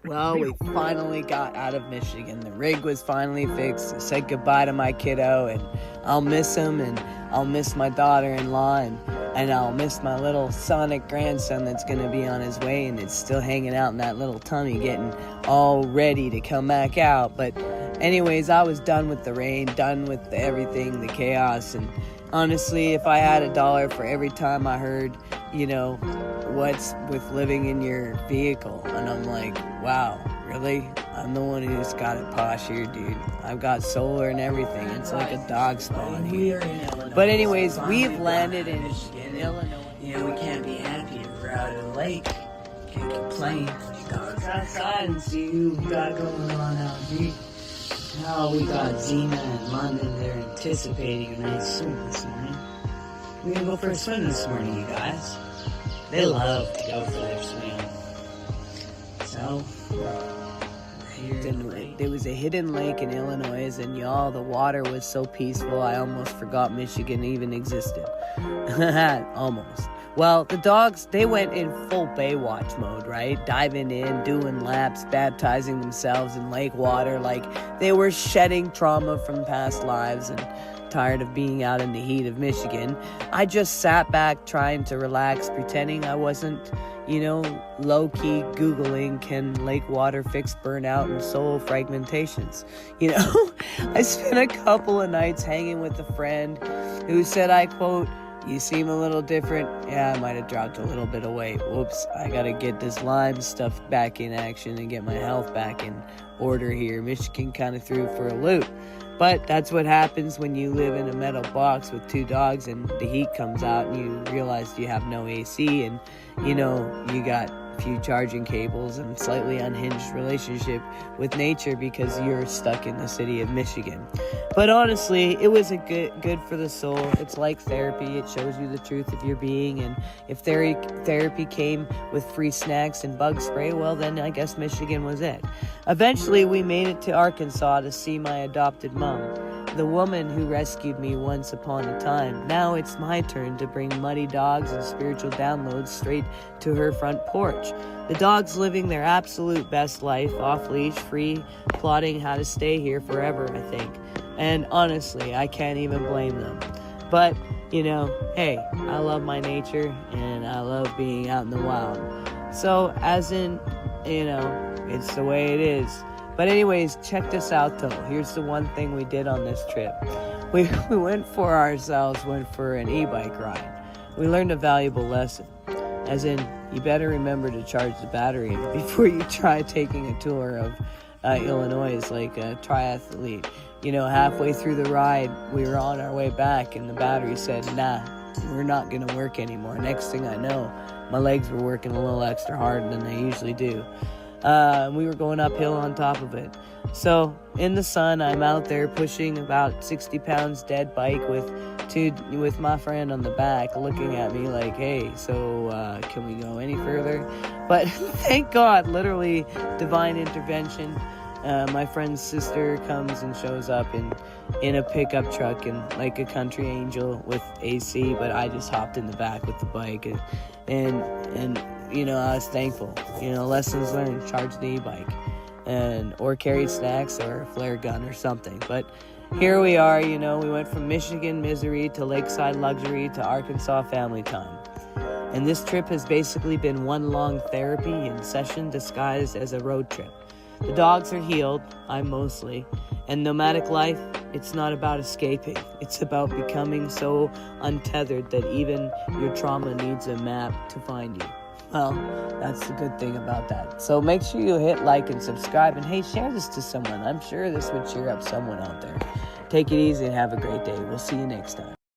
Well, we finally got out of Michigan. The rig was finally fixed. I said goodbye to my kiddo, and I'll miss him, and I'll miss my daughter-in-law, and I'll miss my little Sonic grandson that's going to be on his way, and it's still hanging out in that little tummy, getting all ready to come back out. But anyways, I was done with the rain, done with everything, the chaos, and honestly, if I had $1 for every time I heard, what's with living in your vehicle, and I'm like, wow, really? I'm the one who's got it posh here, dude. I've got solar and everything. It's like a dog spawn here. But anyways, we've landed in Illinois. We can't be happy if we're out of the lake. Can't complain. Dogs outside and see who we got going on out here. Oh, we got Zena and London. They're anticipating a nice swim this morning. We're gonna go for a swim this morning, you guys. They love to go for their swim. So, there was a hidden lake in Illinois, and y'all, the water was so peaceful, I almost forgot Michigan even existed. Almost. Well, the dogs, they went in full Baywatch mode, right? Diving in, doing laps, baptizing themselves in lake water, like they were shedding trauma from past lives and tired of being out in the heat of Michigan. I just sat back trying to relax, pretending I wasn't, low-key Googling, can lake water fix burnout and soul fragmentations? I spent a couple of nights hanging with a friend who said, I quote, "You seem a little different." Yeah, I might have dropped a little bit of weight. Whoops, I gotta get this Lyme stuff back in action and get my health back in order here. Michigan kind of threw for a loop. But that's what happens when you live in a metal box with 2 dogs and the heat comes out and you realize you have no AC and, you got a few charging cables and slightly unhinged relationship with nature because you're stuck in the city of Michigan. But honestly, it was a good for the soul. It's like therapy. It shows you the truth of your being. And if therapy came with free snacks and bug spray, well, then I guess Michigan was it. Eventually, we made it to Arkansas to see my adopted mom, the woman who rescued me once upon a time. Now it's my turn to bring muddy dogs and spiritual downloads straight to her front porch. The dog's living their absolute best life, off-leash, free, plotting how to stay here forever, I think. And honestly, I can't even blame them. But, hey, I love my nature and I love being out in the wild. So, as in, it's the way it is. But anyways, check this out though. Here's the one thing we did on this trip. We went for an eBike ride. We learned a valuable lesson. As in, you better remember to charge the battery before you try taking a tour of Illinois like a triathlete. Halfway through the ride, we were on our way back and the battery said, nah, we're not going to work anymore. Next thing I know, my legs were working a little extra hard than they usually do. We were going uphill on top of it. So in the sun, I'm out there pushing about 60 pounds dead bike with my friend on the back looking at me like, hey, so can we go any further? But thank God, literally divine intervention. My friend's sister comes and shows up in a pickup truck and like a country angel with AC, but I just hopped in the back with the bike and I was thankful. Lessons learned, charge the e-bike or carry snacks or a flare gun or something. But here we are, we went from Michigan misery to Lakeside luxury to Arkansas family time. And this trip has basically been one long therapy in session disguised as a road trip. The dogs are healed, I'm mostly, and nomadic life, it's not about escaping. It's about becoming so untethered that even your trauma needs a map to find you. Well, that's the good thing about that. So make sure you hit like and subscribe, and hey, share this to someone. I'm sure this would cheer up someone out there. Take it easy and have a great day. We'll see you next time.